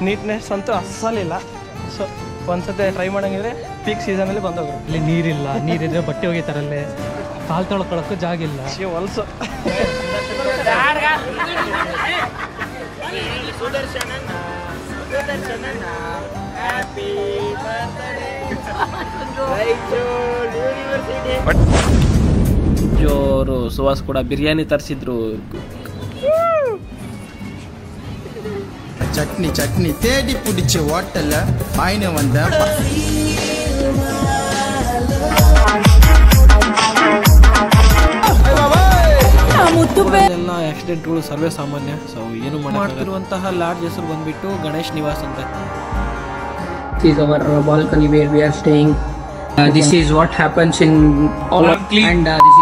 Neatness ಅಂತೂ ಅಸ್ಸಲಿಲ್ಲ. So ಒಂದ್ಸತಿ try ಮಾಡೋಂಗಿದ್ರೆ peak ಸೀಸನಲ್ಲಿ ಬಂದವರು. ಇಲ್ಲಿ ನೀರಿಲ್ಲ, ನೀರಿದ್ರೆ ಬಟ್ಟೆ ಒಗಿತಾರಲ್ಲೇ, ಕಾಲು ತೊಳ್ಕೊಳಕ್ಕೂ ಜಾಗ ಇಲ್ಲ. ಹೊಲ್ಸು ಜೋರು ಸುವಾಸ್ ಕೂಡ ಬಿರಿಯಾನಿ ತರಿಸಿದ್ರು. ಚಟ್ನಿ ಚಟ್ನಿ ತೇಡಿ ಪುಡಿಚೆ ಹೋಟೆಲ್ ಆಯ್ನ ಒಂದ ಎಲ್ಲ ಆಕ್ಸಿಡೆಂಟ್ಗಳು ಸರ್ವೇ ಸಾಮಾನ್ಯ. ಸೊ ಏನು ಮಾಡ್ತಿರುವಂತಹ ಲಾಡ್ಜ್ ಹೆಸರು ಬಂದ್ಬಿಟ್ಟು ಗಣೇಶ್ ನಿವಾಸ್ ಅಂತ. This is our balcony where we are staying. This is what happens in all of and this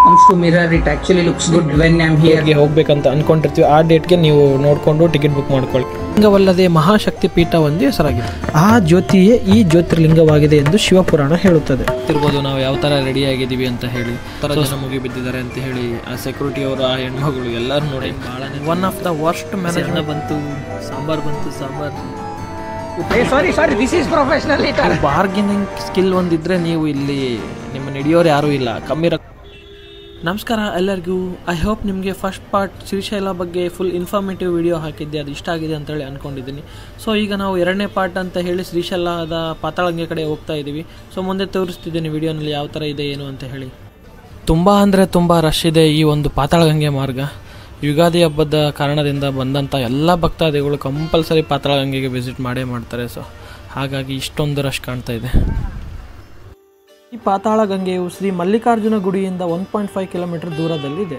comes to mirror. It actually looks good when I'm here. ಹೋಗ್ಬೇಕಂತ ಅನ್ಕೊಂಡಿರ್ತೀವಿ, ಆ ಡೇಟ್ಗೆ ನೀವು ನೋಡಿಕೊಂಡು ಟಿಕೆಟ್ ಬುಕ್ ಮಾಡ್ಕೊಳ್ಳಿ. ಲಿಂಗವಲ್ಲದೆ ಮಹಾಶಕ್ತಿ ಪೀಠ ಒಂದು ಹೆಸರಾಗಿದೆ. ಆ ಜ್ಯೋತಿಯೇ ಈ ಜ್ಯೋತಿರ್ಲಿಂಗವಾಗಿದೆ ಎಂದು ಶಿವಪುರಾಣ ಹೇಳುತ್ತದೆ. ಇರ್ಬೋದು ನಾವು ಯಾವ ಥರ ರೆಡಿ ಆಗಿದ್ದೀವಿ ಅಂತ ಹೇಳಿ, ಥರ ಜನ ಮುಗಿ ಬಿದ್ದಿದ್ದಾರೆ ಅಂತ ಹೇಳಿ, ಆ ಸೆಕ್ಯೂರಿಟಿ ಅವರು, ಆ ಹೆಣ್ಮಗಳು ಎಲ್ಲರೂ ನೋಡಿ ಭಾಳ one of the worst management ಬಂತು. ಸಾಂಬಾರ್ ಬಂತು, sambar. Sorry, this is professional eater. Bargaining skill ಒಂದಿದ್ರೆ ನೀವು ಇಲ್ಲಿ ನಿಮ್ಮ ನಡೆಯೋರು ಯಾರೂ ಇಲ್ಲ. ಕಮ್ಮಿ ನಮಸ್ಕಾರ ಎಲ್ಲರಿಗೂ. ಐ ಹೋಪ್ ನಿಮಗೆ ಫಸ್ಟ್ ಪಾರ್ಟ್ ಶ್ರೀಶೈಲ ಬಗ್ಗೆ ಫುಲ್ ಇನ್ಫಾರ್ಮೇಟಿವ್ ವಿಡಿಯೋ ಹಾಕಿದ್ದೆ, ಅದು ಇಷ್ಟ ಆಗಿದೆ ಅಂತೇಳಿ ಅಂದ್ಕೊಂಡಿದ್ದೀನಿ. ಸೊ ಈಗ ನಾವು ಎರಡನೇ ಪಾರ್ಟ್ ಅಂತ ಹೇಳಿ ಶ್ರೀಶೈಲದ ಪಾತಾಳಗಂಗೆ ಕಡೆ ಹೋಗ್ತಾ ಇದ್ದೀವಿ. ಸೊ ಮುಂದೆ ತೋರಿಸ್ತಿದ್ದೀನಿ ವಿಡಿಯೋನಲ್ಲಿ ಯಾವ ಥರ ಇದೆ ಏನು ಅಂತ ಹೇಳಿ. ತುಂಬ ಅಂದರೆ ತುಂಬ ರಶ್ ಇದೆ ಈ ಒಂದು ಪಾತಾಳಗಂಗೆ ಮಾರ್ಗ. ಯುಗಾದಿ ಹಬ್ಬದ ಕಾರಣದಿಂದ ಬಂದಂಥ ಎಲ್ಲ ಭಕ್ತಾದಿಗಳು ಕಂಪಲ್ಸರಿ ಪಾತಾಳಗಂಗೆಗೆ ವಿಸಿಟ್ ಮಾಡೇ ಮಾಡ್ತಾರೆ. ಸೊ ಹಾಗಾಗಿ ಇಷ್ಟೊಂದು ರಶ್ ಕಾಣ್ತಾ ಇದೆ. ಈ ಪಾತಾಳಗಂಗೆಯು ಶ್ರೀ ಮಲ್ಲಿಕಾರ್ಜುನ ಗುಡಿಯಿಂದ 1.5 ಕಿಲೋಮೀಟರ್ ದೂರದಲ್ಲಿದೆ.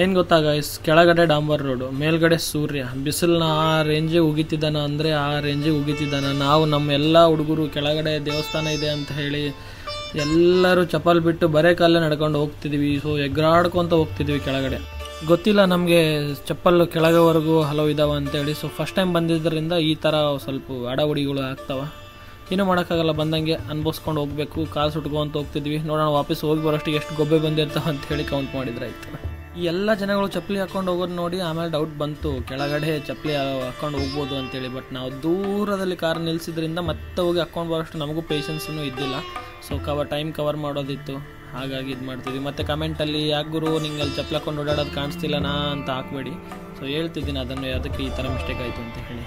ಏನು ಗೊತ್ತಾ ಗೈಸ್, ಕೆಳಗಡೆ ಡಾಂಬರ್ ರೋಡು, ಮೇಲ್ಗಡೆ ಸೂರ್ಯ, ಬಿಸಿಲನ್ನ ಆ ರೇಂಜಿಗೆ ಉಗಿತಿದ್ದಾನ ಅಂದರೆ ಆ ರೇಂಜಿಗೆ ಉಗಿತಿದ್ದಾನ. ನಾವು ನಮ್ಮ ಎಲ್ಲ ಹುಡುಗರು ಕೆಳಗಡೆ ದೇವಸ್ಥಾನ ಇದೆ ಅಂತ ಹೇಳಿ ಎಲ್ಲರೂ ಚಪ್ಪಲ್ ಬಿಟ್ಟು ಬರೇ ಕಾಲೇ ನಡ್ಕೊಂಡು ಹೋಗ್ತಿದ್ವಿ. ಸೊ ಎಗ್ರಾಡ್ಕೊತ ಹೋಗ್ತಿದ್ವಿ ಕೆಳಗಡೆ. ಗೊತ್ತಿಲ್ಲ ನಮಗೆ ಚಪ್ಪಲ್ಲು ಕೆಳಗವರೆಗೂ ಹಲವು ಇದಾವೆ ಅಂತೇಳಿ. ಸೊ ಫಸ್ಟ್ ಟೈಮ್ ಬಂದಿದ್ದರಿಂದ ಈ ಥರ ಸ್ವಲ್ಪ ಅಡವಡಿಗಳು ಆಗ್ತಾವೆ. ಏನೂ ಮಾಡೋಕ್ಕಾಗಲ್ಲ, ಬಂದಂಗೆ ಅನ್ಭವಿಸ್ಕೊಂಡು ಹೋಗಬೇಕು. ಕಾಲು ಸುಟ್ಕೊಂತ ಹೋಗ್ತಿದ್ವಿ. ನೋಡೋಣ ವಾಪಸ್ ಹೋಗಿ ಬರೋಷ್ಟಿಗೆ ಎಷ್ಟು ಗೊಬ್ಬೆ ಬಂದಿರ್ತಾವೆ ಅಂತ ಹೇಳಿ ಕೌಂಟ್ ಮಾಡಿದ್ರೆ ಆಯ್ತು. ಈ ಎಲ್ಲ ಜನಗಳು ಚಪ್ಪಲಿ ಹಾಕ್ಕೊಂಡು ಹೋಗೋದು ನೋಡಿ ಆಮೇಲೆ ಡೌಟ್ ಬಂತು, ಕೆಳಗಡೆ ಚಪ್ಪಲಿ ಹಾಕ್ಕೊಂಡು ಹೋಗ್ಬೋದು ಅಂತೇಳಿ. ಬಟ್ ನಾವು ದೂರದಲ್ಲಿ ಕಾರ್ ನಿಲ್ಲಿಸಿದ್ರಿಂದ ಮತ್ತೆ ಹೋಗಿ ಹಾಕ್ಕೊಂಡು ಬರೋಷ್ಟು ನಮಗೂ ಪೇಷನ್ಸೂ ಇದ್ದಿಲ್ಲ. ಸೊ ಟೈಮ್ ಕವರ್ ಮಾಡೋದಿತ್ತು, ಹಾಗಾಗಿ ಇದು ಮಾಡ್ತಿದ್ವಿ. ಮತ್ತು ಕಮೆಂಟಲ್ಲಿ ಯಾಕೆ ಗುರು ನಿಂಗೆ ಅಲ್ಲಿ ಚಪ್ಪಲಿ ಹಾಕ್ಕೊಂಡು ಓಡಾಡೋದು ಕಾಣಿಸ್ತಿಲ್ಲನಾ ಅಂತ ಹಾಕ್ಬೇಡಿ. ಸೊ ಹೇಳ್ತಿದ್ದೀನಿ ಅದನ್ನು ಅದಕ್ಕೆ ಈ ಥರ ಮಿಸ್ಟೇಕ್ ಆಯಿತು ಅಂತ ಹೇಳಿ.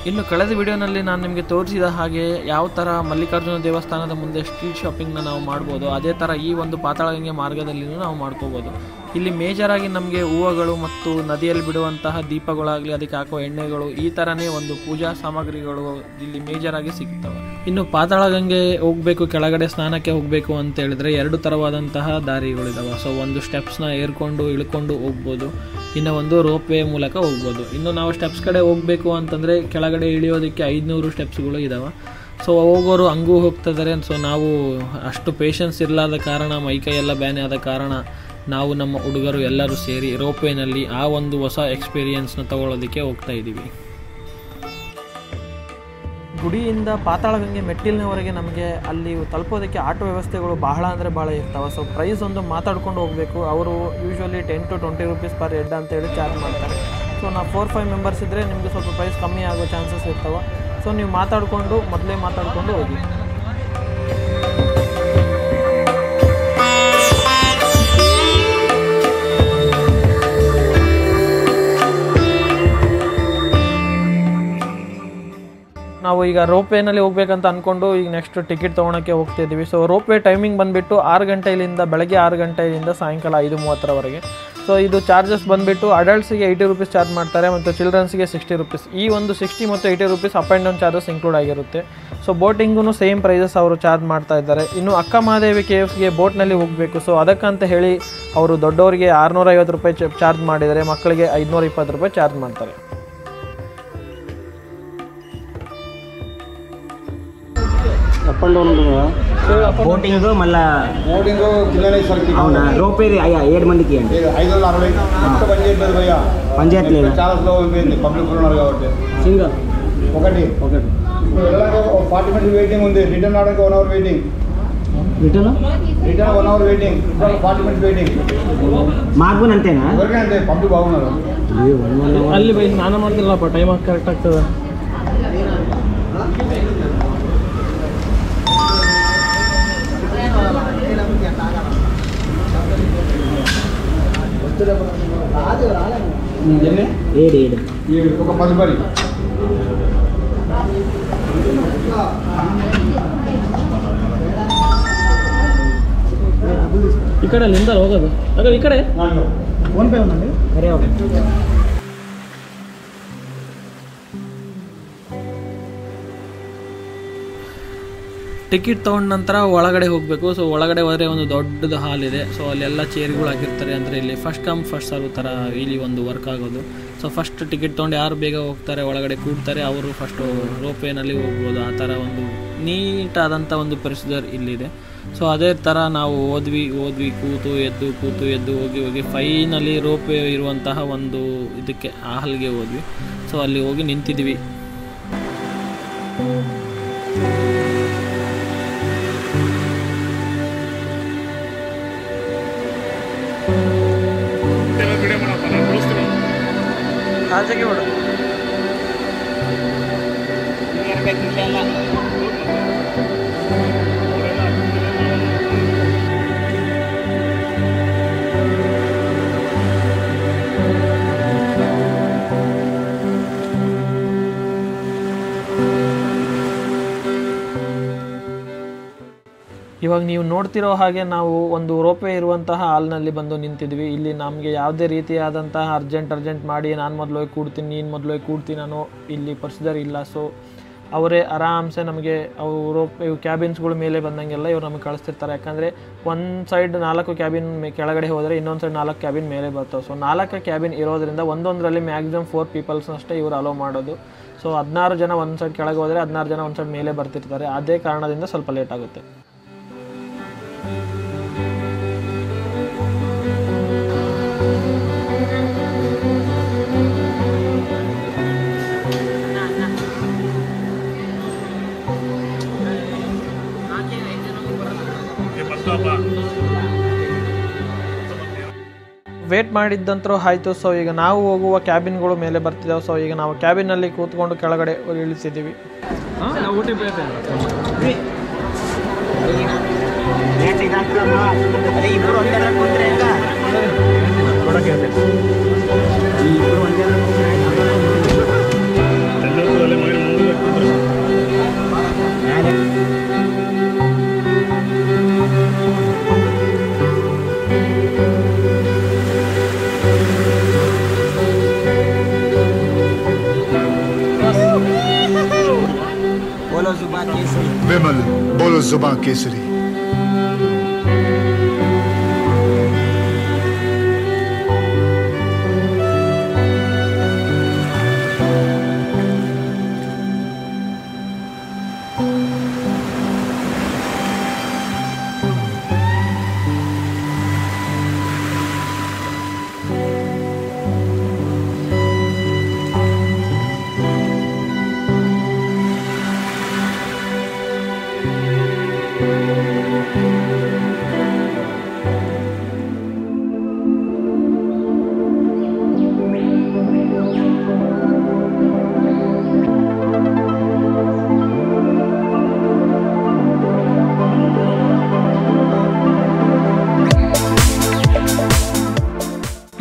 ಇನ್ನು ಕಳೆದ ವಿಡಿಯೋನಲ್ಲಿ ನಾನು ನಿಮಗೆ ತೋರಿಸಿದ ಹಾಗೆ ಯಾವ ಥರ ಮಲ್ಲಿಕಾರ್ಜುನ ದೇವಸ್ಥಾನದ ಮುಂದೆ ಸ್ಟ್ರೀಟ್ ಶಾಪಿಂಗ್ನ ನಾವು ಮಾಡ್ಬೋದು, ಅದೇ ಥರ ಈ ಒಂದು ಪಾತಾಳಗಂಗೆ ಮಾರ್ಗದಲ್ಲಿಯೂ ನಾವು ಮಾಡ್ಕೋಬೋದು. ಇಲ್ಲಿ ಮೇಜರಾಗಿ ನಮಗೆ ಹೂವುಗಳು ಮತ್ತು ನದಿಯಲ್ಲಿ ಬಿಡುವಂತಹ ದೀಪಗಳಾಗಲಿ, ಅದಕ್ಕೆ ಹಾಕುವ ಎಣ್ಣೆಗಳು, ಈ ಥರನೇ ಒಂದು ಪೂಜಾ ಸಾಮಗ್ರಿಗಳು ಇಲ್ಲಿ ಮೇಜರಾಗಿ ಸಿಗ್ತವೆ. ಇನ್ನು ಪಾತಾಳಗಂಗೆ ಹೋಗಬೇಕು, ಕೆಳಗಡೆ ಸ್ನಾನಕ್ಕೆ ಹೋಗಬೇಕು ಅಂತ ಹೇಳಿದ್ರೆ 2 ಥರವಾದಂತಹ ದಾರಿಗಳಿದ್ದಾವೆ. ಸೊ ಒಂದು ಸ್ಟೆಪ್ಸ್ನ ಏರ್ಕೊಂಡು ಇಳ್ಕೊಂಡು ಹೋಗ್ಬೋದು, ಇನ್ನು ಒಂದು ರೋಪ್ ವೇ ಮೂಲಕ ಹೋಗ್ಬೋದು. ಇನ್ನು ನಾವು ಸ್ಟೆಪ್ಸ್ ಕಡೆ ಹೋಗಬೇಕು ಅಂತಂದರೆ ಕೆಳಗಡೆ ಇಳಿಯೋದಕ್ಕೆ 500 ಸ್ಟೆಪ್ಸ್ಗಳು ಇದ್ದಾವೆ. ಸೊ ಹೋಗೋರು ಹಂಗೂ ಹೋಗ್ತಿದ್ದಾರೆ. ಸೊ ನಾವು ಅಷ್ಟು ಪೇಷನ್ಸ್ ಇರಲಾದ ಕಾರಣ, ಮೈಕೈ ಎಲ್ಲ ಬ್ಯಾನೆ ಆದ ಕಾರಣ ನಾವು ನಮ್ಮ ಹುಡುಗರು ಎಲ್ಲರೂ ಸೇರಿ ರೋಪ್ ವೇನಲ್ಲಿ ಆ ಒಂದು ಹೊಸ ಎಕ್ಸ್ಪೀರಿಯನ್ಸ್ನ ತಗೊಳ್ಳೋದಕ್ಕೆ ಹೋಗ್ತಾ ಇದ್ದೀವಿ. ಗುಡಿಯಿಂದ ಪಾತಾಳಗಂಗೆ ಮೆಟ್ಟಿಲಿನವರೆಗೆ ನಮಗೆ ಅಲ್ಲಿ ತಲುಪೋದಕ್ಕೆ ಆಟೋ ವ್ಯವಸ್ಥೆಗಳು ಬಹಳ ಅಂದರೆ ಭಾಳ ಇರ್ತವೆ. ಸೊ ಪ್ರೈಸ್ ಒಂದು ಮಾತಾಡ್ಕೊಂಡು ಹೋಗಬೇಕು. ಅವರು usually 10 to 20 rupees per head ಅಂತೇಳಿ ಚಾರ್ಜ್ ಮಾಡ್ತಾರೆ. ಸೊ ನಾವು 4-5 ಮೆಂಬರ್ಸ್ ಇದ್ದರೆ ನಿಮಗೆ ಸ್ವಲ್ಪ ಪ್ರೈಸ್ ಕಮ್ಮಿ ಆಗೋ ಚಾನ್ಸಸ್ ಇರ್ತವೆ. ಸೊ ನೀವು ಮೊದಲೇ ಮಾತಾಡಿಕೊಂಡು ಹೋಗಿ. ನಾವು ಈಗ ರೋಪ್ ವೇನಲ್ಲಿ ಹೋಗ್ಬೇಕಂತ ಅಂದ್ಕೊಂಡು ಈಗ ನೆಕ್ಸ್ಟ್ ಟಿಕೆಟ್ ತೊಗೊಳಕ್ಕೆ ಹೋಗ್ತಿದ್ದೀವಿ. ಸೊ ರೋಪ್ ವೇ ಟೈಮಿಂಗ್ ಬಂದುಬಿಟ್ಟು 6 ಗಂಟೆಯಿಂದ ಬೆಳಗ್ಗೆ 6 ಗಂಟೆಯಿಂದ ಸಾಯಂಕಾಲ 5:30ವರೆಗೆ. ಸೊ ಇದು ಚಾರ್ಜಸ್ ಬಂದುಬಿಟ್ಟು ಅಡಲ್ಟ್ಸಿಗೆ 80 ರೂಪೀಸ್ ಚಾರ್ಜ್ ಮಾಡ್ತಾರೆ ಮತ್ತು ಚಿಲ್ಡ್ರನ್ಸ್ಗೆ 60 ರೂಪೀಸ್. ಈ ಒಂದು 60 ಮತ್ತು 80 rupees up and down charges include ಆಗಿರುತ್ತೆ. ಸೊ ಬೋಟಿಂಗೂ ಸೇಮ್ ಪ್ರೈಸಸ್ ಅವರು ಚಾರ್ಜ್ ಮಾಡ್ತಾ ಇದ್ದಾರೆ. ಇನ್ನು ಅಕ್ಕ ಮಹಾದೇವಿ ಕೇವ್ಸ್ಗೆ ಬೋಟ್ನಲ್ಲಿ ಹೋಗಬೇಕು. ಸೊ ಅದಕ್ಕಂತ ಹೇಳಿ ಅವರು ದೊಡ್ಡವರಿಗೆ 650 ರೂಪಾಯಿ ಚಾರ್ಜ್ ಮಾಡಿದರೆ, ಮಕ್ಕಳಿಗೆ 520 ರೂಪಾಯಿ ಚಾರ್ಜ್ ಮಾಡ್ತಾರೆ. అప్ అండ్ డౌన్ బోటింగ్ మళ్ళీ అవునా రోపే 7 మందికి అండి 560 పని చేయట్లేదు చాలా స్లో అయిపోయింది పబ్లిక్ ఉన్నారు కాబట్టి సింగల్ ఒకటి 40 మినిట్స్ వెయిటింగ్ ఉంది రిటర్న్ రావడానికి 1 hour waiting return 1 hour waiting 40 minutes waiting మాకు అంతేనా ఎవరికీ అంతే పబ్లిక్ బాగున్నారు ಅಲ್ಲಿ ಬೈ ಸ್ನಾನ ಮಾಡ್ತಿರಲ್ಲಪ್ಪ, ಟೈಮ್ ಕರೆಕ್ಟ್ ಆಗ್ತದೆ. ಈ ಕಡೆ ಅಲ್ಲಿಂದ ಹೋಗೋದು, ಹಾಗಾದ್ರೆ ಈ ಕಡೆ ಫೋನ್ ಪೇ ಒಂದಲ್ಲಿ ಟಿಕೆಟ್ ತೊಗೊಂಡ ನಂತರ ಒಳಗಡೆ ಹೋಗಬೇಕು. ಸೊ ಒಳಗಡೆ ಹೋದರೆ ಒಂದು ದೊಡ್ಡದು ಹಾಲ್ ಇದೆ. ಸೊ ಅಲ್ಲೆಲ್ಲ ಚೇರ್ಗಳು ಹಾಕಿರ್ತಾರೆ. ಅಂದರೆ ಇಲ್ಲಿ ಫಸ್ಟ್ ಕಮ್ ಫಸ್ಟ್ ಸರ್ವ್ ಥರ ಇಲ್ಲಿ ಒಂದು ವರ್ಕ್ ಆಗೋದು. ಸೊ ಫಸ್ಟ್ ಟಿಕೆಟ್ ತೊಗೊಂಡು ಯಾರು ಬೇಗ ಹೋಗ್ತಾರೆ ಒಳಗಡೆ ಕೂಡ್ತಾರೆ ಅವರು ಫಸ್ಟು ರೋಪ್ವೇನಲ್ಲಿ ಹೋಗ್ಬೋದು. ಆ ಥರ ಒಂದು ನೀಟಾದಂಥ ಒಂದು ಪ್ರೊಸೀಜರ್ ಇಲ್ಲಿದೆ. ಸೊ ಅದೇ ಥರ ನಾವು ಹೋದ್ವಿ ಕೂತು ಎದ್ದು ಹೋಗಿ ಫೈನಲಿ ರೋಪ್ವೇ ಇರುವಂತಹ ಒಂದು ಇದಕ್ಕೆ ಆ ಹಾಲ್ಗೆ ಹೋದ್ವಿ. ಸೊ ಅಲ್ಲಿ ಹೋಗಿ ನಿಂತಿದ್ವಿ. ಇವಾಗ ನೀವು ನೋಡ್ತಿರೋ ಹಾಗೆ ನಾವು ಒಂದು ರೋಪ್ವೇ ಇರುವಂತಹ ಹಾಲ್ನಲ್ಲಿ ಬಂದು ನಿಂತಿದ್ವಿ. ಇಲ್ಲಿ ನಮಗೆ ಯಾವುದೇ ರೀತಿಯಾದಂತಹ ಅರ್ಜೆಂಟ್ ಮಾಡಿ ನಾನು ಮೊದಲು ಹೋಗಿ ಕೂಡ್ತೀನಿ, ನೀನು ಮೊದಲು ಹೋಗಿ ಕೂಡ್ತೀನಿ ಅನ್ನೋ ಇಲ್ಲಿ ಪ್ರೊಸೀಜರ್ ಇಲ್ಲ. ಸೊ ಅವರೇ ಆರಾಮ್ಸೆ ನಮಗೆ ರೋಪ್ವೇ ಕ್ಯಾಬಿನ್ಸ್ಗಳ ಮೇಲೆ ಬಂದಂಗೆಲ್ಲ ಇವ್ರು ನಮಗೆ ಕಳಿಸ್ತಿರ್ತಾರೆ. ಯಾಕಂದರೆ ಒಂದು ಸೈಡ್ 4 ಕ್ಯಾಬಿನ್ ಕೆಳಗಡೆ ಹೋದರೆ ಇನ್ನೊಂದು ಸೈಡ್ 4 ಕ್ಯಾಬಿನ್ ಮೇಲೆ ಬರ್ತವೆ. ಸೊ 4 ಕ್ಯಾಬಿನ್ ಇರೋದ್ರಿಂದ ಒಂದೊಂದರಲ್ಲಿ ಮ್ಯಾಕ್ಸಿಮಮ್ 4 ಪೀಪಲ್ಸ್ನಷ್ಟೇ ಇವರು ಅಲೋ ಮಾಡೋದು. ಸೊ 16 ಜನ ಒಂದು ಸೈಡ್ ಕೆಳಗೆ ಹೋದರೆ 16 ಜನ ಒಂದು ಸೈಡ್ ಮೇಲೆ ಬರ್ತಿರ್ತಾರೆ. ಅದೇ ಕಾರಣದಿಂದ ಸ್ವಲ್ಪ ಲೇಟ್ ಆಗುತ್ತೆ. ವೇಟ್ ಮಾಡಿದ್ದಂತರೂ ಆಯಿತು. ಸೊ ಈಗ ನಾವು ಹೋಗುವ ಕ್ಯಾಬಿನ್ಗಳು ಮೇಲೆ ಬರ್ತಿದ್ದಾವೆ. ಸೊ ಈಗ ನಾವು ಕ್ಯಾಬಿನಲ್ಲಿ ಕೂತ್ಕೊಂಡು ಕೆಳಗಡೆ ಇಳಿಸಿದ್ದೀವಿ. विमल बोलो जुबान केसरी.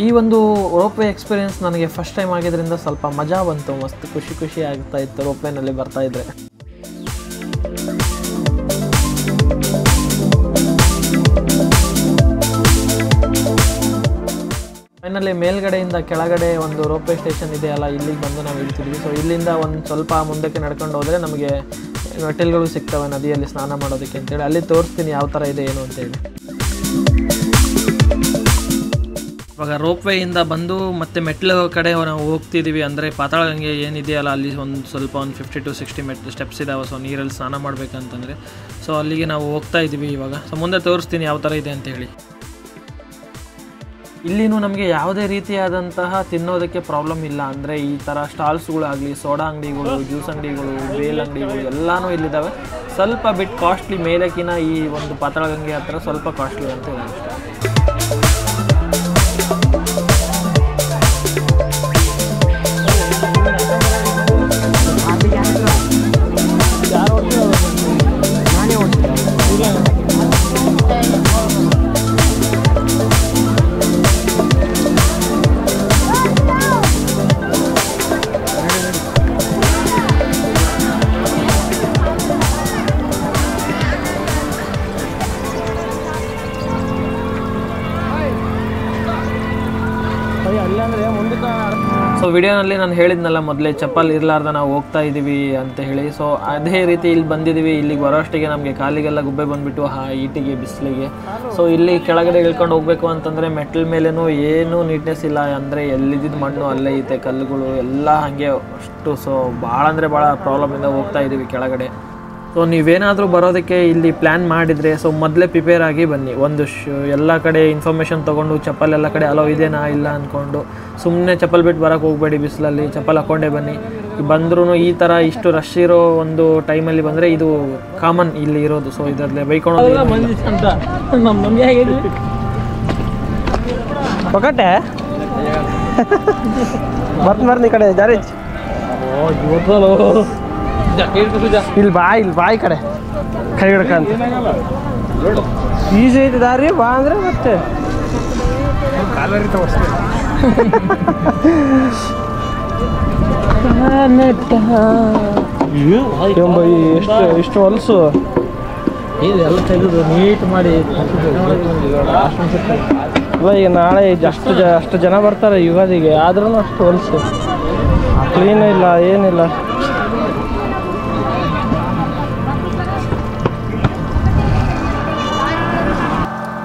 ಈ ಒಂದು ರೋಪ್ವೇ ಎಕ್ಸ್ಪೀರಿಯೆನ್ಸ್ ನನಗೆ ಫಸ್ಟ್ ಟೈಮ್ ಆಗಿದ್ದರಿಂದ ಸ್ವಲ್ಪ ಮಜಾ ಬಂತು. ಮಸ್ತ್ ಖುಷಿ ಆಗ್ತಾ ಇತ್ತು ರೋಪ್ವೇನಲ್ಲಿ ಬರ್ತಾ ಇದ್ರೆ. ಫೈನಲಿ ಮೇಲ್ಗಡೆಯಿಂದ ಕೆಳಗಡೆ ಒಂದು ರೋಪ್ವೇ ಸ್ಟೇಷನ್ ಇದೆಯಲ್ಲ, ಇಲ್ಲಿಗೆ ಬಂದು ನಾವು ಇಳ್ತಿದ್ವಿ. ಸೊ ಇಲ್ಲಿಂದ ಒಂದು ಸ್ವಲ್ಪ ಮುಂದಕ್ಕೆ ನಡ್ಕೊಂಡು ಹೋದರೆ ನಮಗೆ ಮೆಟಲ್ಗಳು ಸಿಗ್ತವೆ ನದಿಯಲ್ಲಿ ಸ್ನಾನ ಮಾಡೋದಕ್ಕೆ ಅಂತೇಳಿ. ಅಲ್ಲಿ ತೋರಿಸ್ತೀನಿ ಯಾವ ಥರ ಇದೆ ಏನು ಅಂತೇಳಿ. ಇವಾಗ ರೋಪ್ವೇಯಿಂದ ಬಂದು ಮತ್ತೆ ಮೆಟ್ಲು ಕಡೆ ನಾವು ಹೋಗ್ತಿದ್ದೀವಿ. ಅಂದರೆ ಪಾತಾಳಗಂಗೆ ಏನಿದೆಯಲ್ಲ ಅಲ್ಲಿ ಒಂದು 50 to 60 ಸ್ಟೆಪ್ಸ್ ಇದ್ದಾವೆ. ಸೊ ನೀರಲ್ಲಿ ಸ್ನಾನ ಮಾಡಬೇಕಂತಂದರೆ ಸೊ ಅಲ್ಲಿಗೆ ನಾವು ಹೋಗ್ತಾ ಇದ್ದೀವಿ ಇವಾಗ. ಸೊ ಮುಂದೆ ತೋರಿಸ್ತೀನಿ ಯಾವ ಥರ ಇದೆ ಅಂತೇಳಿ. ಇಲ್ಲಿನೂ ನಮಗೆ ಯಾವುದೇ ರೀತಿಯಾದಂತಹ ತಿನ್ನೋದಕ್ಕೆ ಪ್ರಾಬ್ಲಮ್ ಇಲ್ಲ. ಅಂದರೆ ಈ ಥರ ಸ್ಟಾಲ್ಸ್ಗಳಾಗಲಿ, ಸೋಡಾ ಅಂಗಡಿಗಳು, ಜ್ಯೂಸ್ ಅಂಗಡಿಗಳು, ಬೇಲ್ ಅಂಗಡಿಗಳು ಎಲ್ಲನೂ ಇಲ್ಲಿದ್ದಾವೆ. ಸ್ವಲ್ಪ ಬಿಟ್ ಕಾಸ್ಟ್ಲಿ ಮೇಲಕ್ಕಿನ ಈ ಒಂದು ಪಾತಾಳಗಂಗೆ ಹತ್ರ ಸ್ವಲ್ಪ ಕಾಸ್ಟ್ಲಿ ಅಂತ ಹೇಳಿ. ಅಲ್ಲಾಂದರೆ ಮುಂದಕ್ಕೆ ಸೊ ವಿಡಿಯೋನಲ್ಲಿ ನಾನು ಹೇಳಿದ್ನಲ್ಲ ಮೊದಲೇ ಚಪ್ಪಲ್ ಇರಲಾರ್ದ ನಾವು ಹೋಗ್ತಾ ಇದ್ದೀವಿ ಅಂತ ಹೇಳಿ. ಸೊ ಅದೇ ರೀತಿ ಇಲ್ಲಿ ಬಂದಿದ್ದೀವಿ. ಇಲ್ಲಿಗೆ ಬರೋಷ್ಟಿಗೆ ನಮಗೆ ಕಾಲಿಗೆಲ್ಲ ಗುಬ್ಬೆ ಬಂದುಬಿಟ್ಟು ಈಟಿಗೆ ಬಿಸಿಲಿಗೆ. ಸೊ ಇಲ್ಲಿ ಕೆಳಗಡೆ ಇಳ್ಕೊಂಡು ಹೋಗಬೇಕು ಅಂತಂದರೆ ಮೆಟ್ಲ ಮೇಲೇನೂ ಏನೂ ನೀಟ್ನೆಸ್ ಇಲ್ಲ. ಅಂದರೆ ಎಲ್ಲಿದ್ದಿದ್ದು ಮಣ್ಣು ಅಲ್ಲೇ ಐತೆ, ಕಲ್ಲುಗಳು ಎಲ್ಲ ಹಾಗೆ ಅಷ್ಟು. ಸೊ ಭಾಳ ಅಂದರೆ ಭಾಳ ಪ್ರಾಬ್ಲಮಿಂದ ಹೋಗ್ತಾ ಇದ್ದೀವಿ ಕೆಳಗಡೆ. ಸೊ ನೀವೇನಾದರೂ ಬರೋದಕ್ಕೆ ಇಲ್ಲಿ ಪ್ಲ್ಯಾನ್ ಮಾಡಿದರೆ ಸೊ ಮೊದಲೇ ಪ್ರಿಪೇರ್ ಆಗಿ ಬನ್ನಿ. ಒಂದು ಎಲ್ಲ ಕಡೆ ಇನ್ಫಾರ್ಮೇಷನ್ ತೊಗೊಂಡು ಚಪ್ಪಲ್ ಎಲ್ಲ ಕಡೆ ಅಲೋ ಇದೆನಾ ಇಲ್ಲ ಅಂದ್ಕೊಂಡು ಸುಮ್ಮನೆ ಚಪ್ಪಲ್ ಬಿಟ್ಟು ಬರೋಕ್ಕೆ ಹೋಗಬೇಡಿ. ಬಿಸಿಲಲ್ಲಿ ಚಪ್ಪಲ್ ಹಾಕ್ಕೊಂಡೇ ಬನ್ನಿ. ಬಂದ್ರೂ ಈ ಥರ ಇಷ್ಟು ರಶ್ ಇರೋ ಒಂದು ಟೈಮಲ್ಲಿ ಬಂದರೆ ಇದು ಕಾಮನ್ ಇಲ್ಲಿ ಇರೋದು. ಸೊ ಇದರಲ್ಲೇ ಬೈಕೊಂಡು ಅಂತ ನಮಗೆ ಹೇಗೆ ಒಕ್ಕಟ್ಟೆ ಬರ್ತೀನಿ ಈ ಕಡೆ ಜಾರಿ ಇಲ್ಲಿ ಬಾ ಈ ಕಡೆ ಕೈ ಹಿಡ್ಕಂತ ಈಸಿ ಐತಿ ದಾರಿ ಬಾ ಅಂದ್ರೆ ಮತ್ತೆ ಇಷ್ಟು ಹೊಲಸು ಎಲ್ಲ ತೆಗೆದು ನೀಟ್ ಮಾಡಿ ಅಲ್ಲ ಈಗ ನಾಳೆ ಅಷ್ಟು ಜನ ಬರ್ತಾರೆ ಯುಗಾದಿಗೆ, ಆದ್ರೂ ಅಷ್ಟು ಹೊಲಸು ಕ್ಲೀನ್ ಇಲ್ಲ ಏನಿಲ್ಲ.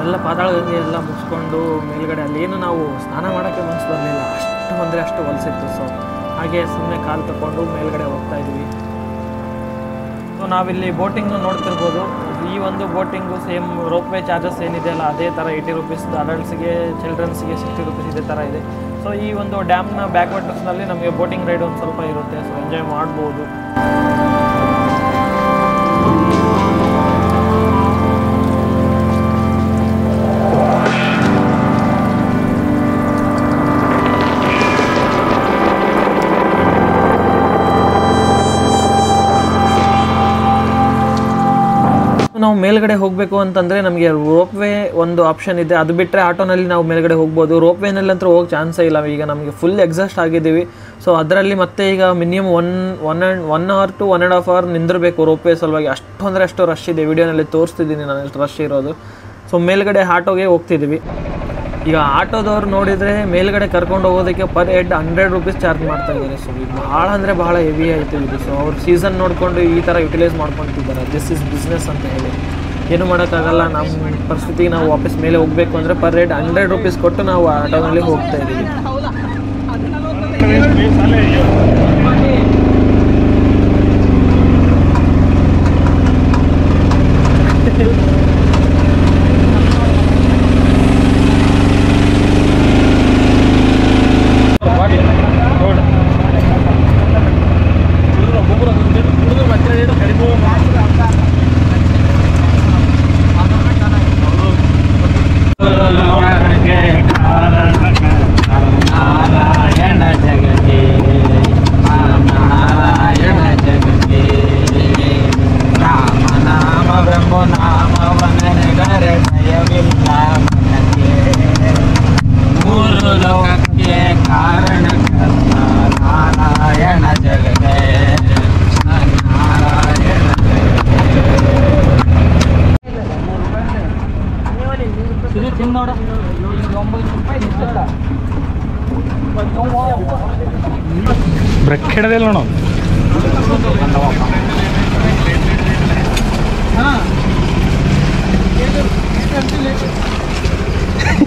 ಎಲ್ಲ ಪಾತಾಳಗಂಗೆ ಎಲ್ಲ ಮುಗಿಸ್ಕೊಂಡು ಮೇಲ್ಗಡೆ ಅಲ್ಲೇನು ನಾವು ಸ್ನಾನ ಮಾಡೋಕ್ಕೆ ಮನಸ್ಸು ಬರಲಿಲ್ಲ. ಅಷ್ಟು ಅಂದರೆ ಅಷ್ಟು ಹೊಲಸಿತ್ತು. ಸೊ ಹಾಗೆ ಸುಮ್ಮನೆ ಕಾಲು ತಗೊಂಡು ಮೇಲ್ಗಡೆ ಹೋಗ್ತಾ ಇದ್ವಿ. ಸೊ ನಾವಿಲ್ಲಿ ಬೋಟಿಂಗ್ನು ನೋಡ್ತಿರ್ಬೋದು. ಈ ಒಂದು ಬೋಟಿಂಗು ಸೇಮ್ ರೋಪ್ವೇ ಚಾರ್ಜಸ್ ಏನಿದೆಯಲ್ಲ ಅದೇ ಥರ 80 ರುಪೀಸ್, ಅಡಲ್ಟ್ಸ್ಗೆ ಚಿಲ್ಡ್ರನ್ಸ್ಗೆ 60 ರುಪೀಸ್ ಇದೇ ಥರ ಇದೆ. ಸೊ ಈ ಒಂದು ಡ್ಯಾಮ್ನ ಬ್ಯಾಕ್ ವಾಟರ್ಸ್ನಲ್ಲಿ ನಮಗೆ ಬೋಟಿಂಗ್ ರೈಡ್ ಒಂದು ಸ್ವಲ್ಪ ಇರುತ್ತೆ. ಸೊ ಎಂಜಾಯ್ ಮಾಡ್ಬೋದು. ನಾವು ಮೇಲ್ಗಡೆ ಹೋಗಬೇಕು ಅಂತಂದರೆ ನಮಗೆ ರೋಪ್ವೇ ಒಂದು ಆಪ್ಷನ್ ಇದೆ. ಅದು ಬಿಟ್ಟರೆ ಆಟೋನಲ್ಲಿ ನಾವು ಮೇಲ್ಗಡೆ ಹೋಗ್ಬೋದು. ರೋಪ್ವೇನಲ್ಲಿ ಅಂತೂ ಹೋಗೋ ಚಾನ್ಸೇ ಇಲ್ಲ. ಈಗ ನಮಗೆ ಫುಲ್ ಎಕ್ಸಾಸ್ಟ್ ಆಗಿದ್ದೀವಿ. ಸೊ ಅದರಲ್ಲಿ ಮತ್ತೆ ಈಗ ಮಿನಿಮಮ್ 1 hour to 1.5 hour ನಿಂದಿರಬೇಕು ರೋಪ್ವೇ ಸಲುವಾಗಿ. ಅಷ್ಟು ಅಂದರೆ ಅಷ್ಟು ರಶ್ ಇದೆ. ವಿಡಿಯೋನಲ್ಲಿ ತೋರಿಸ್ತಿದ್ದೀನಿ ನಾನು ಎಷ್ಟು ರಶ್ ಇರೋದು. ಸೊ ಮೇಲ್ಗಡೆ ಆಟೋಗೆ ಹೋಗ್ತಿದ್ದೀವಿ. ಈಗ ಆಟೋದವ್ರು ನೋಡಿದರೆ ಮೇಲ್ಗಡೆ ಕರ್ಕೊಂಡು ಹೋಗೋದಕ್ಕೆ ಪರ್ ಹೆಡ್ 100 ರುಪೀಸ್ ಚಾರ್ಜ್ ಮಾಡ್ತಾ ಇದ್ದಾರೆ. ಸೊ ಇದು ಭಾಳ ಅಂದರೆ ಭಾಳ ಹೆವಿ ಆಯಿತು ಇದು. ಸೊ ಅವ್ರು ಸೀಸನ್ ನೋಡಿಕೊಂಡು ಈ ಥರ ಯುಟಿಲೈಸ್ ಮಾಡ್ಕೊತಿದ್ದಾರೆ. ದಿಸ್ ಇಸ್ ಬಿಸ್ನೆಸ್ ಅಂತ ಹೇಳಿ ಏನು ಮಾಡೋಕ್ಕಾಗಲ್ಲ. ನಮ್ಮ ಪರಿಸ್ಥಿತಿಗೆ ನಾವು ವಾಪಸ್ ಮೇಲೆ ಹೋಗಬೇಕು ಅಂದರೆ ಪರ್ ಹೆಡ್ 100 ರುಪೀಸ್ ಕೊಟ್ಟು ನಾವು ಆಟೋನಲ್ಲಿ ಹೋಗ್ತಾ ಇದ್ದೀವಿ. ಬ್ರೇಕ್ ಹಿಡದಿಲ್ಲ ನೋಡು.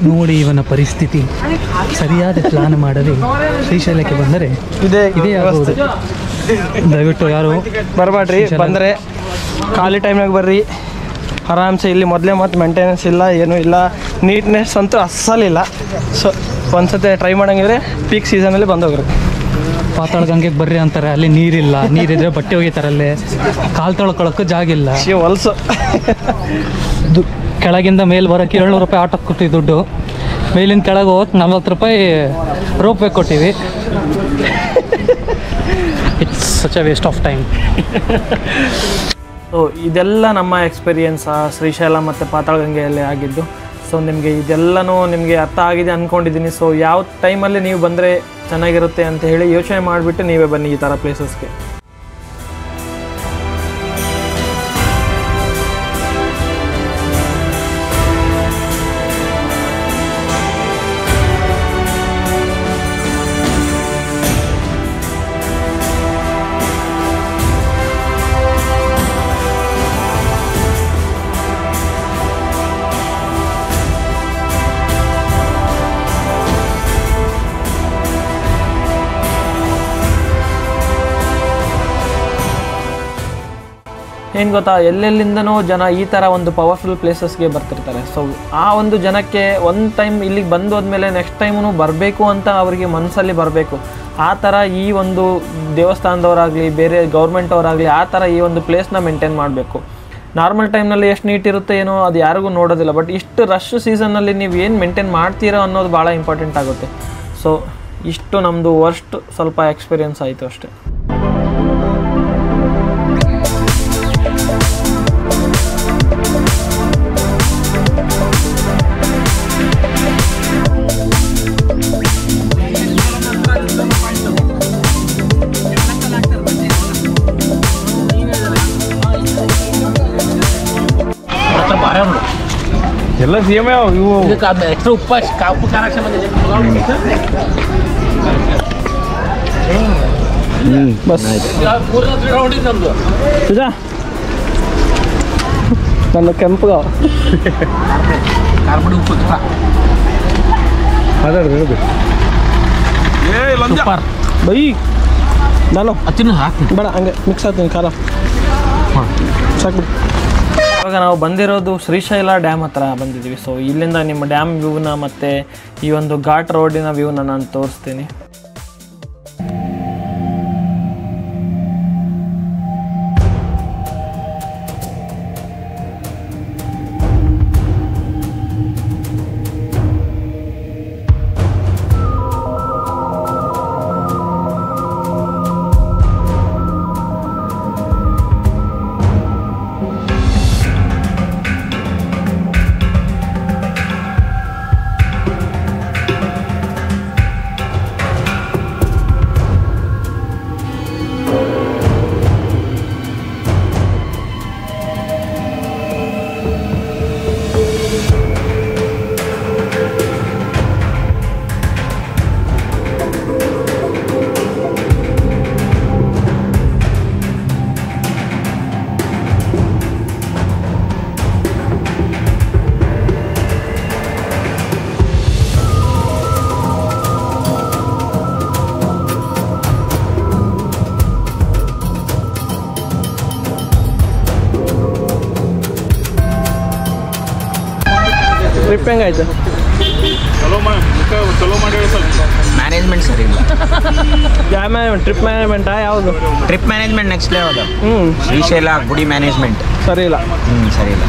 ನೋಡಿ ಇವನ ಪರಿಸ್ಥಿತಿ. ಸರಿಯಾದ ಪ್ಲಾನ್ ಮಾಡದೆ ಶ್ರೀಶೈಲಕ್ಕೆ ಬಂದರೆ ಇದೇ ಆಗುವುದು. ದಯವಿಟ್ಟು ಯಾರು ಬರಬೇಡ್ರಿ. ಬಂದರೆ ಖಾಲಿ ಟೈಮ್ನಾಗ ಬರ್ರಿ. ಆರಾಮ್ಸೆ ಇಲ್ಲಿ ಮೊದಲೇ ಮತ್ತು ಮೇಂಟೆನೆನ್ಸ್ ಇಲ್ಲ, ಏನೂ ಇಲ್ಲ. ನೀಟ್ನೆಸ್ ಅಂತೂ ಅಸ್ಸಲಿಲ್ಲ. ಸೊ ಒಂದ್ಸತಿ ಟ್ರೈ ಮಾಡಂಗಿದ್ರೆ ಪೀಕ್ ಸೀಸನಲ್ಲಿ ಬಂದೋಗ್ರಿ. ಪಾತಾಳ ಗಂಗೆಗೆ ಬರ್ರಿ ಅಂತಾರೆ. ಅಲ್ಲಿ ನೀರಿಲ್ಲ. ನೀರಿದ್ರೆ ಬಟ್ಟೆ ಒಗಿತಾರಲ್ಲೇ. ಕಾಲು ತೊಳ್ಕೊಳಕ್ಕೂ ಜಾಗ ಇಲ್ಲ. ಹೊಲ್ಸು. ಕೆಳಗಿಂದ ಮೇಲೆ ಬರೋಕ್ಕೆ 700 ರೂಪಾಯಿ ಆಟೋಕ್ಕೆ ಕೊಟ್ಟಿವಿ ದುಡ್ಡು. ಮೇಲಿಂದ ಕೆಳಗೆ ಹೋಗಕ್ಕೆ 40 ರೂಪಾಯಿ ರೋಪ್ವೇ ಕೊಟ್ಟಿವಿ. It's such a waste of time. So ಇದೆಲ್ಲ ನಮ್ಮ ಎಕ್ಸ್ಪೀರಿಯನ್ಸ್ ಶ್ರೀಶೈಲ ಮತ್ತು ಪಾತಾಳಗಂಗೆಯಲ್ಲಿ ಆಗಿದ್ದು. ಸೊ ನಿಮಗೆ ಇದೆಲ್ಲನೂ ನಿಮಗೆ ಅರ್ಥ ಆಗಿದೆ ಅಂದ್ಕೊಂಡಿದ್ದೀನಿ. ಸೊ ಯಾವ ಟೈಮಲ್ಲಿ ನೀವು ಬಂದರೆ ಚೆನ್ನಾಗಿರುತ್ತೆ ಅಂತ ಹೇಳಿ ಯೋಚನೆ ಮಾಡಿಬಿಟ್ಟು ನೀವೇ ಬನ್ನಿ ಈ ಥರ ಪ್ಲೇಸಸ್ಗೆ. ಏನು ಗೊತ್ತಾ, ಎಲ್ಲೆಲ್ಲಿಂದನೂ ಜನ ಈ ಥರ ಒಂದು ಪವರ್ಫುಲ್ ಪ್ಲೇಸಸ್ಗೆ ಬರ್ತಿರ್ತಾರೆ. ಸೊ ಆ ಒಂದು ಜನಕ್ಕೆ ಒಂದು ಟೈಮ್ ಇಲ್ಲಿಗೆ ಬಂದು ಹೋದ್ಮೇಲೆ ನೆಕ್ಸ್ಟ್ ಟೈಮೂ ಬರಬೇಕು ಅಂತ ಅವರಿಗೆ ಮನಸ್ಸಲ್ಲಿ ಬರಬೇಕು. ಆ ಥರ ಈ ಒಂದು ದೇವಸ್ಥಾನದವರಾಗಲಿ ಬೇರೆ ಗೌರ್ಮೆಂಟ್ ಅವರಾಗಲಿ ಆ ಥರ ಈ ಒಂದು ಪ್ಲೇಸ್ನ ಮೇಂಟೈನ್ ಮಾಡಬೇಕು. ನಾರ್ಮಲ್ ಟೈಮ್ನಲ್ಲಿ ಎಷ್ಟು ನೀಟ್ ಇರುತ್ತೆ ಏನೋ ಅದು ಯಾರಿಗೂ ನೋಡೋದಿಲ್ಲ, ಬಟ್ ಇಷ್ಟು ರಶ್ ಸೀಸನ್ನಲ್ಲಿ ನೀವು ಏನು ಮೇಂಟೈನ್ ಮಾಡ್ತೀರಾ ಅನ್ನೋದು ಭಾಳ ಇಂಪಾರ್ಟೆಂಟ್ ಆಗುತ್ತೆ. ಸೊ ಇಷ್ಟು ನಮ್ಮದು ವರ್ಸ್ಟ್ ಸ್ವಲ್ಪ ಎಕ್ಸ್ಪೀರಿಯನ್ಸ್ ಆಯಿತು ಅಷ್ಟೇ. ಎಲ್ಲ ಸೇಮ್ ಇವು ಎಕ್ಸ್ಟ್ರಾ ಉಪ್ಪು ಖಾರ ಬಸ್ ಸುಜಾ ನನ್ನ ಕೆಂಪು ಕಾರ್ಪುಡಿ ಉಪ್ಪು ಸೂಪರ್ ಬೈ ನಾನು ಹತ್ತಿನ ಹಾಕ್ತೀನಿ ಬೇಡ ಹಂಗೆ ಮಿಕ್ಸ್ ಆಗ್ತೀನಿ ಖಾರ ಸಾಕ್ಬಿಟ್ಟು. ಇವಾಗ ನಾವು ಬಂದಿರೋದು ಶ್ರೀಶೈಲ ಡ್ಯಾಮ್ ಹತ್ರ ಬಂದಿದ್ದೀವಿ. ಸೊ ಇಲ್ಲಿಂದ ನಿಮ್ಮ ಡ್ಯಾಮ್ ವ್ಯೂನ ಮತ್ತು ಈ ಒಂದು ಘಾಟ್ ರೋಡಿನ ವ್ಯೂನ ನಾನು ತೋರಿಸ್ತೀನಿ. ಟ್ರಿಪ್ ಹೆಂಗಾಯ್ತು? ಮ್ಯಾನೇಜ್ಮೆಂಟ್ ಸರಿ ಇಲ್ಲ. ಯಾವ ಮ್ಯಾನೇಜ್ಮೆಂಟ್? ಟ್ರಿಪ್ ಮ್ಯಾನೇಜ್ಮೆಂಟಾ ಯಾವುದು? Trip management next level. Srisaila ಗುಡಿ ಮ್ಯಾನೇಜ್ಮೆಂಟ್ ಸರಿ ಇಲ್ಲ. ಸರಿ ಇಲ್ಲ.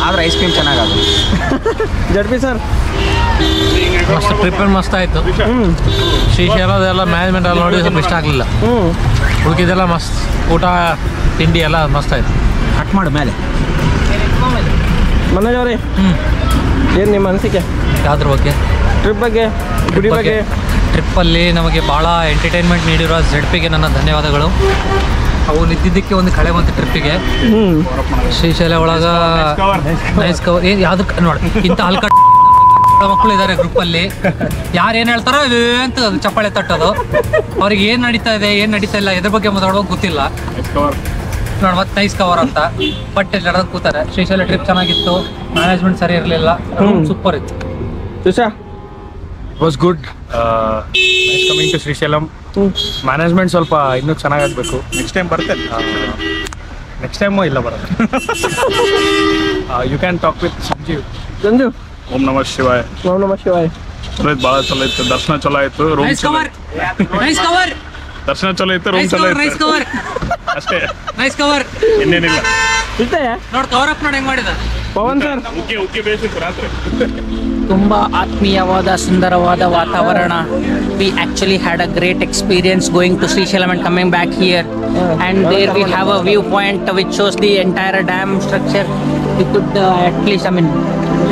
ಆದ್ರೆ ಐಸ್ ಕ್ರೀಮ್ ಚೆನ್ನಾಗದು. ಜಡ್ಪಿ ಸರ್ ಮಸ್ತ್ ಟ್ರಿಪ್ ಮಸ್ತ್ ಆಯಿತು. ಶ್ರೀಶೈಲದೆಲ್ಲ ಮ್ಯಾನೇಜ್ಮೆಂಟ್ ಎಲ್ಲ ನೋಡಿ ಸ್ವಲ್ಪ ಇಷ್ಟ ಆಗಲಿಲ್ಲ. ಉಳ್ಕಿದೆಲ್ಲ ಮಸ್ತ್, ಊಟ ತಿಂಡಿ ಎಲ್ಲ ಮಸ್ತ್ ಆಯಿತು. ಕಟ್ ಮಾಡು ಮೇಲೆ. ಮನೋಜ್ ಅವರೇ, ಏನು ನಿಮ್ಮ ಅನಿಸಿಕೆ ಯಾವ್ದ್ರ ಬಗ್ಗೆ? ಟ್ರಿಪ್ ಬಗ್ಗೆ, ಗುಡಿ ಬಗ್ಗೆ? ಟ್ರಿಪ್ಪಲ್ಲಿ ನಮಗೆ ಭಾಳ ಎಂಟರ್ಟೈನ್ಮೆಂಟ್ ನೀಡಿರೋ ZPಗೆ ನನ್ನ ಧನ್ಯವಾದಗಳು. ಅವು ನಿಂತಿದ್ದಕ್ಕೆ ಒಂದು ಕಳೆ ಬಂತು ಟ್ರಿಪ್ಪಿಗೆ. ಶ್ರೀಶೈಲ ಒಳಗೆ ನೈಸ್ ಕವರ್ ಏನು ಯಾವುದಕ್ಕೆ ನೋಡಿ, ಇಂಥ ಹಲ್ಕಟ್ ಮಕ್ಕಳು ಇದ್ದಾರೆ ಗ್ರೂಪಲ್ಲಿ. ಯಾರು ಏನು ಹೇಳ್ತಾರೋ ಅಂತ ಚಪ್ಪಾಳೆ ತಟ್ಟೋದು. ಅವ್ರಿಗೆ ಏನು ನಡೀತಾ ಇದೆ ಏನು ನಡೀತಾ ಇಲ್ಲ ಎದ್ರ ಬಗ್ಗೆ ಮಾತಾಡೋದು ಗೊತ್ತಿಲ್ಲ. ನೋಡಿ ಮತ್ತೆ ನೈಸ್ ಕವರ್ ಅಂತ ಬಟ್ಟೆ ನಡೆದು ಕೂತಾರೆ. ಶ್ರೀಶೈಲ ಟ್ರಿಪ್ ಚೆನ್ನಾಗಿತ್ತು, ಮ್ಯಾನೇಜ್ಮೆಂಟ್ ಸರಿ ಇರಲಿಲ್ಲ, ರೂಮ್ ಸೂಪರ್ ಇತ್ತು. Susha was good. Nice coming to Srisailam. Management ಸ್ವಲ್ಪ ಇನ್ನೂ ಚೆನ್ನಾಗಾಗಬೇಕು. ನೆಕ್ಸ್ಟ್ ಟೈಮ್ ಬರ್ತೇನೆ. ನೆಕ್ಸ್ಟ್ ಟೈಮು ಇಲ್ಲ ಬರೋದು. You can talk with Sanjeev. Sanju, ಓಂ ನಮಃ ಶಿವಾಯ. ಓಂ ನಮಃ ಶಿವಾಯ. ಚಲೋ ಇತ್ತು, ಭಾಳ ಚಲೋ ಇತ್ತು. ದರ್ಶನ ಚಲೋ ಆಯಿತು, ರೂಮ್ ಚಲೋ ದರ್ಶನ ಚಲೋ ಇತ್ತು, ರೂಮ್ ಚಲೋ ಇತ್ತು ಅಷ್ಟೇ. ನೈಸ್ ಕವರ್ ಇನ್ನೇನಿಲ್ಲ. ಇಷ್ಟೇ ನೋಡಿ ಕವರ್ ಅಪ್ ನೋಡಿ ಹೆಂಗ್ ಮಾಡಿದ ಪವನ್ ಸರ್. ಉಕ್ಕೆ ಬೇಸಿತ್ತು ರಾತ್ರಿ. ತುಂಬಾ ಆತ್ಮೀಯವಾದ ಸುಂದರವಾದ ವಾತಾವರಣ. We actually had a great experience going to Srisailam and coming back here. And there we have a viewpoint which shows the entire dam structure. You could at least,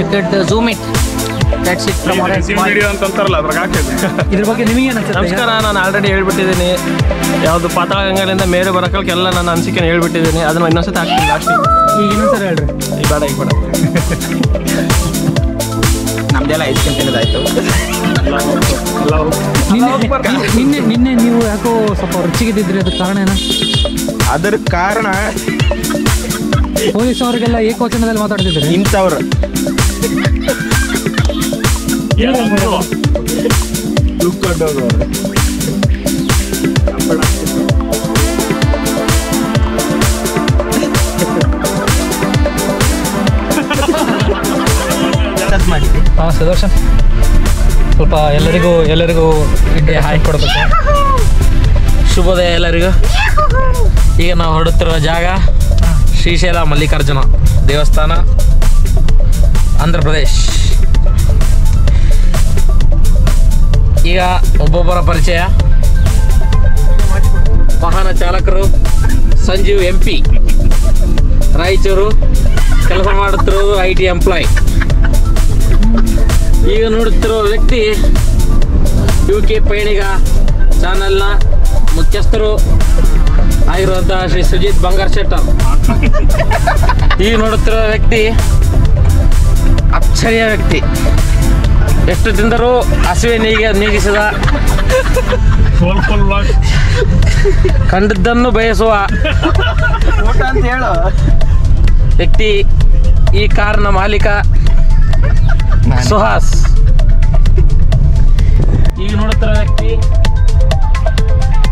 you could zoom it. That's it from our end. Video ಅಂತಂತಾರಲ್ಲ ಅದ್ರಾಗ ಹಾಕಿದ್ವಿ. ಇದ್ರ ಬಗ್ಗೆ ನಿಮಗೆ ಏನಾಗ್ತದೆ? ನಮಸ್ಕಾರ, ನಾನು already ಹೇಳ್ಬಿಟ್ಟಿದ್ದೀನಿ. ಯಾವುದು ಪಾತಾಳ ಗಂಗೆಯಿಂದ ಮೇಲೆ ಬರೋಕ್ಕೆಲ್ಲ ನನ್ನ ಅನಿಸಿಕೆ ಹೇಳ್ಬಿಟ್ಟಿದ್ದೀನಿ. ಅದನ್ನ ಇನ್ನೊಂದ್ಸತಿ ಹಾಕ್ತೀನಿ ಲಾಸ್ಟಿಗೆ. ಈಗ ಇನ್ನೊಂದ್ಸರಿ ಹೇಳ್ರಿ. ಈಗ ಬೇಡ, ಈಗ ಬೇಡ. ನಮ್ದೆಲ್ಲ ಐಸ್ ಕ್ರೀಮ್ ತಿನ್ನೋದಾಯ್ತು. ನಿನ್ನೆ ನೀವು ಯಾಕೋ ಸ್ವಲ್ಪ ರುಚಿಗಿದ್ದಿದ್ರಿ, ಅದಕ್ಕೆ ಕಾರಣ ಏನ? ಅದರ ಕಾರಣ ಪೊಲೀಸ್ ಅವರಿಗೆಲ್ಲ ಏಕವಚನದಲ್ಲಿ ಮಾತಾಡ್ತಿದ್ರಿ. ಇಂಥವ್ರು ಹಾಂ ಸುದರ್ಶನ್ ಸ್ವಲ್ಪ ಎಲ್ಲರಿಗೂ ಹಾಯ್ ಕೊಡಬೇಕು. ಶುಭೋದಯ ಎಲ್ಲರಿಗೂ. ಈಗ ನಾವು ಹೊರಡುತ್ತಿರುವ ಜಾಗ ಶ್ರೀಶೈಲ ಮಲ್ಲಿಕಾರ್ಜುನ ದೇವಸ್ಥಾನ, ಆಂಧ್ರ ಪ್ರದೇಶ್. ಈಗ ಒಬ್ಬೊಬ್ಬರ ಪರಿಚಯ. ವಾಹನ ಚಾಲಕರು ಸಂಜೀವ್ MP, ರಾಯಚೂರು, ಕೆಲಸ ಮಾಡುತ್ತಿರುವುದು IT ಎಂಪ್ಲಾಯ್. ಈಗ ನೋಡುತ್ತಿರುವ ವ್ಯಕ್ತಿ UK ಪಯಣಿಗ ಚಾನೆಲ್ನ ಮುಖ್ಯಸ್ಥರು ಆಗಿರುವಂತಹ ಶ್ರೀ ಸುಜಿತ್ ಬಂಗಾರ್ ಶೆಟ್ಟರ್. ಈಗ ನೋಡುತ್ತಿರುವ ವ್ಯಕ್ತಿ ಅಚ್ಚರಿಯ ವ್ಯಕ್ತಿ. ಎಷ್ಟು ತಿಂದರೂ ಹಸಿವೆ ನೀಗಿಸಿದ, ಕಂಡದ್ದನ್ನು ಬಯಸುವ ವ್ಯಕ್ತಿ ಈ ಕಾರ್ನ ಮಾಲೀಕ ಸುಹಾಸ್. ಈಗ ನೋಡುತ್ತಿರುವ ವ್ಯಕ್ತಿ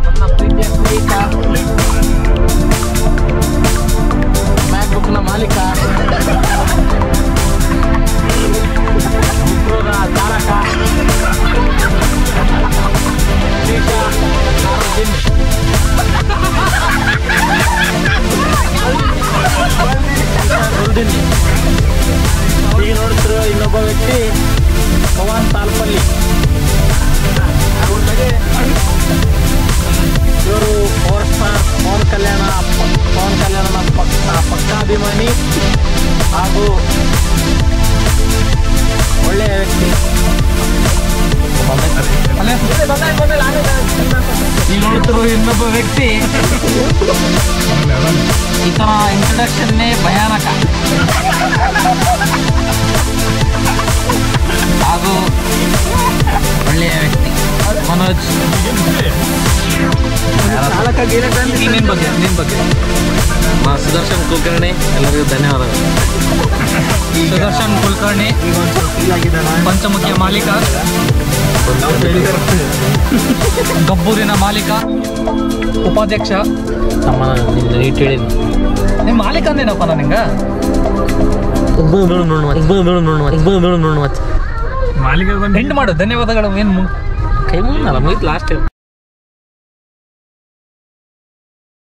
ನನ್ನ ಪ್ರೀತಿಯ ಸ್ನೇಹಿತ, ಮ್ಯಾಕ್ಬುಕ್ನ ಮಾಲೀಕ, ಚಾಲಕ ಈಗ ನೋಡುತ್ತಿರುವ ಇನ್ನೊಬ್ಬ ವ್ಯಕ್ತಿ ಪವನ್ ತಾಲ್ಪಲ್ಲಿ. ಇವರು ಪವರ್ ಸ್ಟಾರ್ ಪವನ್ ಕಲ್ಯಾಣನ ಪಕ್ಕಾಭಿಮಾನಿ ಹಾಗೂ ಒಳ್ಳೆಯ ವ್ಯಕ್ತಿ. ಈಗ ನೋಡುತ್ತಿರುವ ಇನ್ನೊಬ್ಬ ವ್ಯಕ್ತಿ, ಈತನ ಇಂಟ್ರೊಡಕ್ಷನ್ನೇ ಭಯಾನಕ ಹಾಗೂ ಒಳ್ಳೆಯ ವ್ಯಕ್ತಿ ಮನೋಜ್. ನಿನ್ನ ಬಗ್ಗೆ ಸುದರ್ಶನ್ ಕುಲಕರ್ಣಿ. ಎಲ್ಲರಿಗೂ ಧನ್ಯವಾದಗಳು. ಸುದರ್ಶನ್ ಕುಲಕರ್ಣಿ ಪಂಚಮುಖಿಯ ಮಾಲೀಕ, ಗಬ್ಬೂರಿನ ಮಾಲೀಕ, ಉಪಾಧ್ಯಕ್ಷ. ನಿಮ್ಮ ಮಾಲೀಕ ಅಂದೇನಪ್ಪ ನನಗೆ ಎಂಡ್ ಮಾಡು. ಧನ್ಯವಾದಗಳು. ಏನು ಕೈ ಮುಗಿದ್ನಲ್ಲ, ಮುಗಿತು ಲಾಸ್ಟ್.